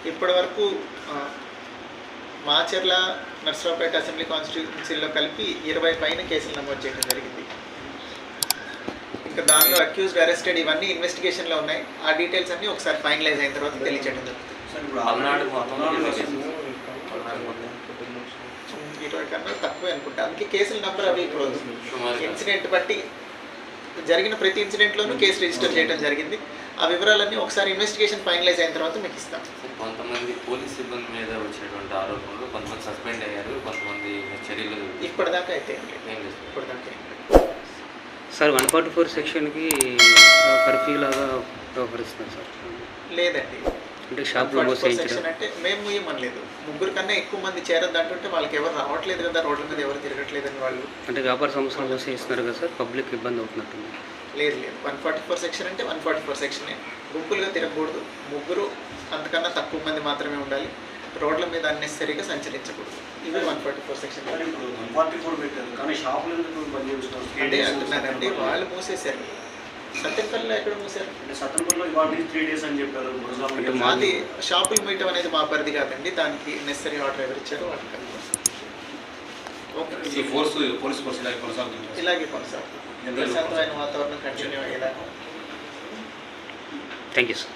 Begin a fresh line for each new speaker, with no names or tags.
ఇప్పటి వరకు మాచర్ల నర్సరావుపేట అసెంబ్లీ కాన్స్టిట్యూన్సీలో కలిపి 20 పైన కేసులు నమోదు చేయడం జరిగింది. ఇంకా దానిలో అక్యూజ్డ్, అరెస్టెడ్ ఇవన్నీ ఇన్వెస్టిగేషన్లో ఉన్నాయి. ఆ డీటెయిల్స్ అన్నీ ఒకసారి ఫైనలైజ్ అయిన తర్వాత తెలియజేయడం జరుగుతుంది. 20 కన్నా తక్కువే అనుకుంటా. అందుకే కేసుల నెంబర్ అవి ఇప్పుడు ఇన్సిడెంట్ బట్టి జరిగిన ప్రతి ఇన్సిడెంట్లోనూ కేసు రిజిస్టర్ చేయడం జరిగింది. ఆ వివరాలన్నీ ఒకసారి ఇన్వెస్టిగేషన్ ఫైనలైజ్ అయిన తర్వాత మీకు ఇస్తాం.
కొంతమంది పోలీస్ సిబ్బంది మీద వచ్చినటువంటి ఆరోపణలు, కొంతమంది సస్పెండ్ అయ్యారు, కొంతమంది చర్యలు
ఇప్పటిదాకా అయితే
ఇప్పటిదాకా
సార్ 144 సెక్షన్కి కర్ఫ్యూ లాగా వ్యవహరిస్తున్నారు సార్.
లేదండి,
అంటే షాప్లో
సెక్షన్ అంటే మేము ఇవ్వమనలేదు. 3 కన్నా ఎక్కువ మంది చేరద్దంటుంటే వాళ్ళకి ఎవరు రావట్లేదు కదా, రోడ్ల మీద ఎవరు తిరగట్లేదని వాళ్ళు.
అంటే వ్యాపార సంస్థలు మోసేస్తున్నారు కదా సార్, పబ్లిక్ ఇబ్బంది అవుతున్నట్టుంది.
లేదు 144 సెక్షన్ అంటే 144 సెక్షనే. గుంపులుగా తిరగకూడదు, 3 అంతకన్నా తక్కువ మంది మాత్రమే ఉండాలి, రోడ్ల మీద అన్నెసరీగా సంచరించకూడదు. ఇవి 144 సెక్షన్. అదే అంటున్నారండి, వాళ్ళు మూసేశారు. సత్యంపల్లిలో ఎక్కడ మూసారు? అది షాపులు మూయటం అనేది మా పరిధి కాదండి, దానికి నెసరీ ఆర్డర్ ఎవరు ఇచ్చారో వాళ్ళకి ఇలాగే కొనసాగుతుంది. ప్రశాంతమైన వాతావరణం కంటిన్యూ అయ్యేలాగా.
Thank you sir.